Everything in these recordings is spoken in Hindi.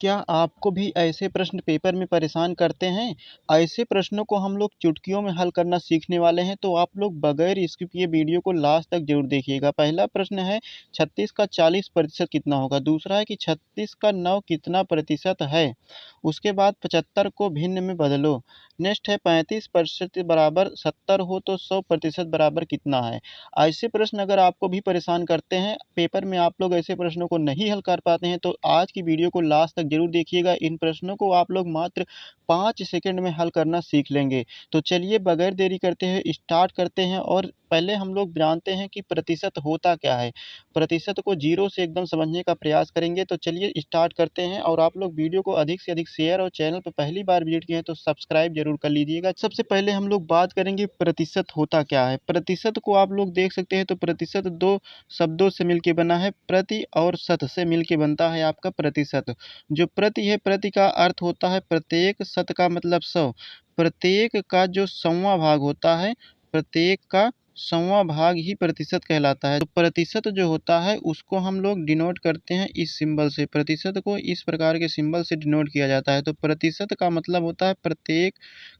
क्या आपको भी ऐसे प्रश्न पेपर में परेशान करते हैं? ऐसे प्रश्नों को हम लोग चुटकियों में हल करना सीखने वाले हैं, तो आप लोग बगैर स्किप किए वीडियो को लास्ट तक ज़रूर देखिएगा। पहला प्रश्न है 36 का 40% कितना होगा? दूसरा है कि 36 का 9 कितना प्रतिशत है? उसके बाद 75 को भिन्न में बदलो। नेक्स्ट है 35% बराबर 70 हो तो 100% बराबर कितना है? ऐसे प्रश्न अगर आपको भी परेशान करते हैं, पेपर में आप लोग ऐसे प्रश्नों को नहीं हल कर पाते हैं, तो आज की वीडियो को लास्ट तक ज़रूर देखिएगा। इन प्रश्नों को आप लोग मात्र 5 सेकंड में हल करना सीख लेंगे। तो चलिए बगैर देरी करते हुए स्टार्ट करते हैं और पहले हम लोग जानते हैं कि प्रतिशत होता क्या है। प्रतिशत को ज़ीरो से एकदम समझने का प्रयास करेंगे। तो चलिए स्टार्ट करते हैं और आप लोग वीडियो को अधिक से अधिक शेयर और चैनल पर पहली बार विजिट किए हैं तो सब्सक्राइब ज़रूर कर लीजिएगा। सबसे पहले हम लोग बात करेंगे प्रतिशत होता क्या है। प्रतिशत को आप लोग देख सकते हैं, तो प्रतिशत 2 शब्दों से मिलके बना है। प्रति और शत से मिलके बनता है आपका प्रतिशत। जो प्रति है, प्रति का अर्थ होता है प्रत्येक, शत का मतलब 100। प्रत्येक का जो 100वां भाग होता है, प्रत्येक का 100वां भाग ही प्रतिशत कहलाता है। तो प्रतिशत जो होता है उसको हम लोग डिनोट करते हैं इस सिंबल से। प्रतिशत को इस प्रकार के सिंबल से डिनोट किया जाता है। तो प्रतिशत का मतलब होता है प्रत्येक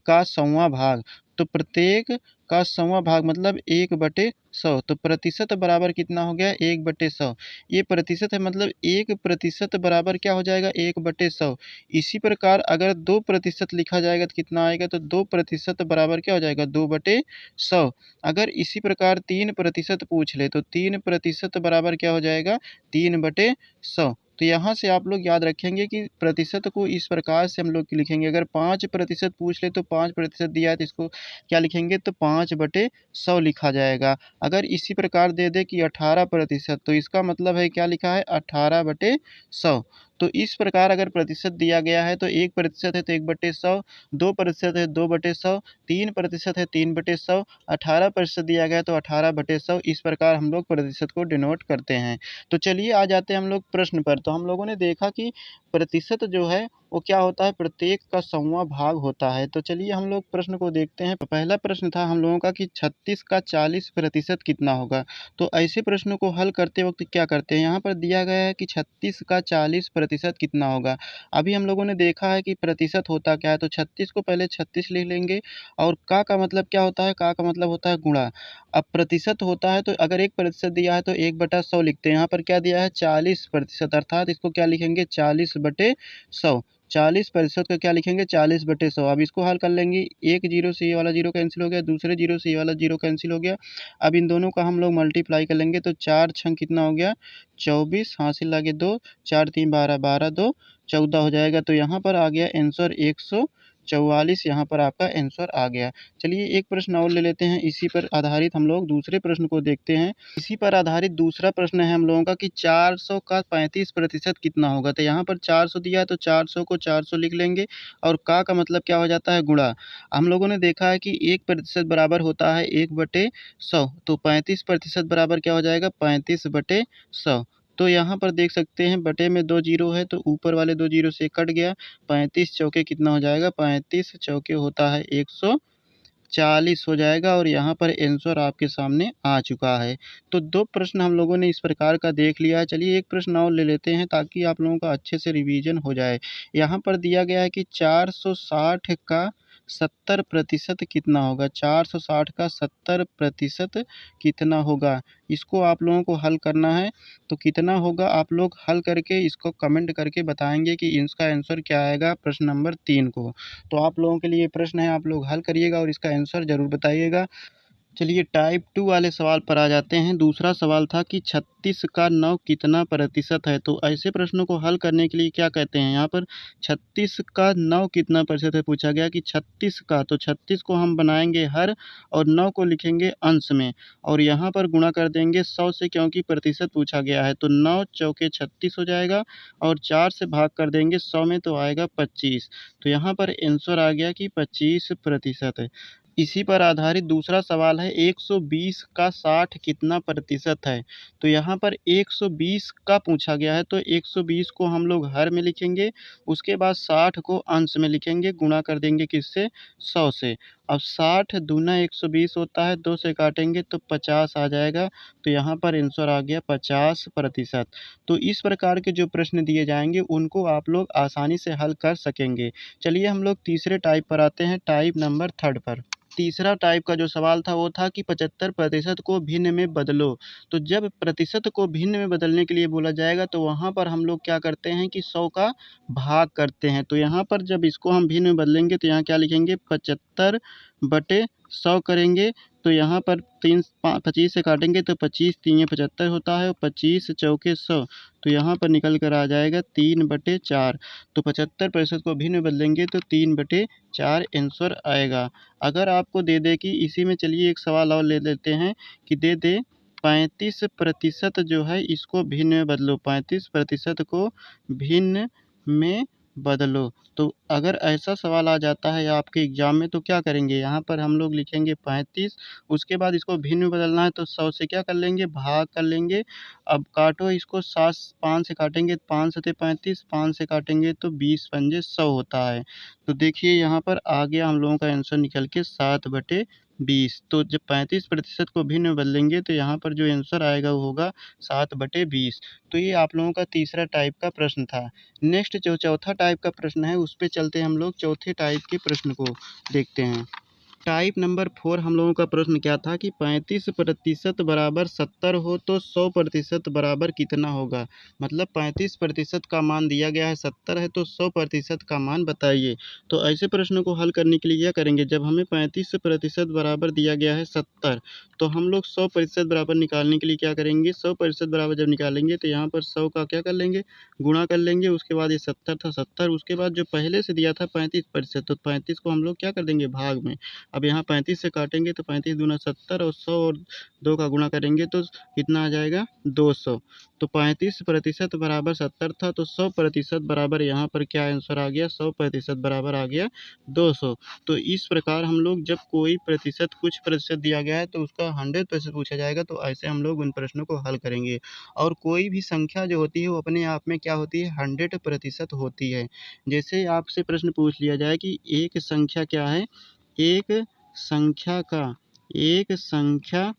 का 100वां भाग। तो प्रत्येक का 100वां भाग मतलब 1/100। तो प्रतिशत बराबर कितना हो गया? 1/100। ये प्रतिशत है, मतलब 1% बराबर क्या हो जाएगा? 1/100। इसी प्रकार अगर 2% लिखा जाएगा तो कितना आएगा? तो 2% बराबर क्या हो जाएगा? 2/100। अगर इसी प्रकार 3% पूछ ले तो 3% बराबर क्या हो जाएगा? 3/100। तो यहाँ से आप लोग याद रखेंगे कि प्रतिशत को इस प्रकार से हम लोग लिखेंगे। अगर 5% पूछ ले तो 5% दिया है तो इसको क्या लिखेंगे? तो 5/100 लिखा जाएगा। अगर इसी प्रकार दे दे कि 18%, तो इसका मतलब है क्या लिखा है? 18/100। तो इस प्रकार अगर प्रतिशत दिया गया है तो 1% है तो 1/100, 2% है 2/100, 3% है 3/100, 18% दिया गया है तो 18/100। इस प्रकार हम लोग प्रतिशत को डिनोट करते हैं। तो चलिए आ जाते हैं हम लोग प्रश्न पर। तो हम लोगों ने देखा कि प्रतिशत जो है वो क्या होता है? प्रत्येक का 100वां भाग होता है। तो चलिए हम लोग प्रश्न को देखते हैं। पहला प्रश्न था हम लोगों का कि 36 का 40% कितना होगा? तो ऐसे प्रश्नों को हल करते वक्त क्या करते हैं? यहाँ पर दिया गया है कि 36 का 40% कितना होगा। अभी हम लोगों ने देखा है कि प्रतिशत होता क्या है। तो 36 को पहले 36 लिख लेंगे और का मतलब क्या होता है? का मतलब होता है गुणा। अब प्रतिशत होता है तो अगर 1% दिया है तो 1/100 लिखते हैं। यहाँ पर क्या दिया है? 40%, अर्थात इसको क्या लिखेंगे? 40/100। 40% का क्या लिखेंगे? 40/100। अब इसको हल कर लेंगे। एक जीरो से ये वाला जीरो कैंसिल हो गया, दूसरे जीरो से ये वाला जीरो कैंसिल हो गया। अब इन दोनों का हम लोग मल्टीप्लाई कर लेंगे तो 4 छंग कितना हो गया? 24, हासिल लागे 2, 4 3 12, 12 2 14 हो जाएगा। तो यहाँ पर आ गया आंसर 144। यहाँ पर आपका आंसर आ गया। चलिए एक प्रश्न और ले लेते हैं। इसी पर आधारित हम लोग दूसरे प्रश्न को देखते हैं। इसी पर आधारित दूसरा प्रश्न है हम लोगों का कि 400 का 35% कितना होगा? तो यहाँ पर 400 दिया है तो 400 को 400 लिख लेंगे और का मतलब क्या हो जाता है? गुणा। हम लोगों ने देखा है कि 1% बराबर होता है 1/100। तो 35% बराबर क्या हो जाएगा? 35/100। तो यहाँ पर देख सकते हैं बटे में 2 जीरो है तो ऊपर वाले 2 जीरो से कट गया। 35 चौके कितना हो जाएगा? 35 चौके होता है 140 हो जाएगा और यहाँ पर आंसर आपके सामने आ चुका है। तो 2 प्रश्न हम लोगों ने इस प्रकार का देख लिया है। चलिए एक प्रश्न और ले लेते हैं ताकि आप लोगों का अच्छे से रिवीजन हो जाए। यहाँ पर दिया गया है कि 460 का 70% कितना होगा? 460 का 70% कितना होगा? इसको आप लोगों को हल करना है। तो कितना होगा आप लोग हल करके इसको कमेंट करके बताएँगे कि इसका आंसर क्या आएगा प्रश्न नंबर 3 को। तो आप लोगों के लिए प्रश्न है, आप लोग हल करिएगा और इसका आंसर ज़रूर बताइएगा। चलिए टाइप 2 वाले सवाल पर आ जाते हैं। दूसरा सवाल था कि 36 का 9 कितना प्रतिशत है? तो ऐसे प्रश्नों को हल करने के लिए क्या कहते हैं? यहाँ पर 36 का 9 कितना प्रतिशत है पूछा गया कि 36 का, तो 36 को हम बनाएंगे हर और 9 को लिखेंगे अंश में और यहाँ पर गुणा कर देंगे 100 से, क्योंकि प्रतिशत पूछा गया है। तो 9 चौके 36 हो जाएगा और 4 से भाग कर देंगे 100 में तो आएगा 25। तो यहाँ पर आंसर आ गया कि 25%। इसी पर आधारित दूसरा सवाल है 120 का 60 कितना प्रतिशत है। तो यहाँ पर 120 का पूछा गया है तो 120 को हम लोग हर में लिखेंगे, उसके बाद 60 को अंश में लिखेंगे, गुणा कर देंगे किससे 100 से। अब 60 दूना 120 होता है, 2 से काटेंगे तो 50 आ जाएगा। तो यहाँ पर आंसर आ गया 50%। तो इस प्रकार के जो प्रश्न दिए जाएंगे उनको आप लोग आसानी से हल कर सकेंगे। चलिए हम लोग तीसरे टाइप पर आते हैं, टाइप नंबर 3 पर। तीसरा टाइप का जो सवाल था वो था कि 75% को भिन्न में बदलो। तो जब प्रतिशत को भिन्न में बदलने के लिए बोला जाएगा तो वहाँ पर हम लोग क्या करते हैं कि 100 का भाग करते हैं। तो यहाँ पर जब इसको हम भिन्न में बदलेंगे तो यहाँ क्या लिखेंगे 75/100 करेंगे। तो यहाँ पर 25 से काटेंगे तो 25 तीन 75 होता है और 25 चौके 100। तो यहाँ पर निकल कर आ जाएगा 3/4। तो 75% को भिन्न में बदलेंगे तो 3/4 आंसर आएगा। अगर आपको दे दे कि इसी में चलिए एक सवाल और ले लेते हैं कि दे दे 35% जो है इसको भिन्न में बदलो, 35% को भिन्न में बदलो। तो अगर ऐसा सवाल आ जाता है आपके एग्जाम में तो क्या करेंगे, यहाँ पर हम लोग लिखेंगे 35, उसके बाद इसको भिन्न में बदलना है तो 100 से क्या कर लेंगे भाग कर लेंगे। अब काटो इसको 7 5 से काटेंगे, 5 सते 35, 5 से काटेंगे तो 20 पंजे 100 होता है। तो देखिए यहाँ पर आ गया हम लोगों का आंसर निकल के 7/20। तो जब 35% को भिन्न में बदलेंगे तो यहाँ पर जो आंसर आएगा वो होगा 7/20। तो ये आप लोगों का तीसरा टाइप का प्रश्न था। नेक्स्ट जो चौथा टाइप का प्रश्न है उस पे चलते हैं हम लोग, चौथे टाइप के प्रश्न को देखते हैं। टाइप नंबर 4 हम लोगों का प्रश्न क्या था कि 35% बराबर 70 हो तो 100% बराबर कितना होगा। मतलब 35% का मान दिया गया है 70 है तो 100% का मान बताइए। तो ऐसे प्रश्नों को हल करने के लिए क्या करेंगे, जब हमें 35% बराबर दिया गया है 70 तो हम लोग 100% बराबर निकालने के लिए क्या करेंगे, 100% बराबर जब निकालेंगे तो यहाँ पर 100 का क्या कर लेंगे गुणा कर लेंगे। उसके बाद ये 70 था 70, उसके बाद जो पहले से दिया था 35% तो 35 को हम लोग क्या कर देंगे भाग में। अब यहाँ 35 से काटेंगे तो 35 दूना 70 और 100 और 2 का गुणा करेंगे तो कितना आ जाएगा 200। तो 35% बराबर 70 था तो 100% बराबर यहाँ पर क्या आंसर आ गया 100% बराबर आ गया 200। तो इस प्रकार हम लोग जब कोई प्रतिशत कुछ प्रतिशत दिया गया है तो उसका 100% पूछा जाएगा तो ऐसे हम लोग उन प्रश्नों को हल करेंगे। और कोई भी संख्या जो होती है वो अपने आप में क्या होती है 100% होती है। जैसे आपसे प्रश्न पूछ लिया जाए कि एक संख्या क्या है, एक संख्या का एक संख्या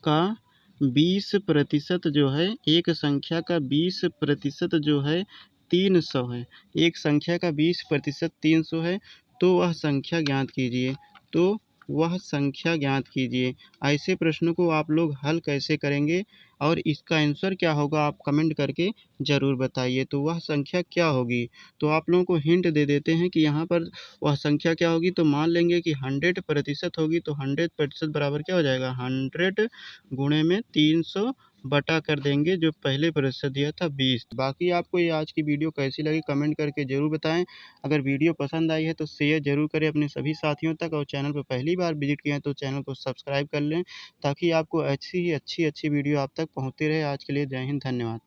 का 20% जो है, एक संख्या का 20% जो है 300 है। एक संख्या का 20% 300 है। तो वह संख्या ज्ञात कीजिए। तो वह संख्या ज्ञात कीजिए। ऐसे प्रश्नों को आप लोग हल कैसे करेंगे और इसका आंसर क्या होगा आप कमेंट करके ज़रूर बताइए। तो वह संख्या क्या होगी, तो आप लोगों को हिंट दे देते हैं कि यहाँ पर वह संख्या क्या होगी। तो मान लेंगे कि 100% होगी तो 100% बराबर क्या हो जाएगा 100 गुणे में 300 बटा कर देंगे जो पहले प्रतिशत दिया था 20। बाकी आपको ये आज की वीडियो कैसी लगी कमेंट करके ज़रूर बताएं। अगर वीडियो पसंद आई है तो शेयर ज़रूर करें अपने सभी साथियों तक, और चैनल पर पहली बार विजिट किए हैं तो चैनल को सब्सक्राइब कर लें ताकि आपको ऐसी ही अच्छी वीडियो आप तक पहुँचती रहे। आज के लिए जय हिंद, धन्यवाद।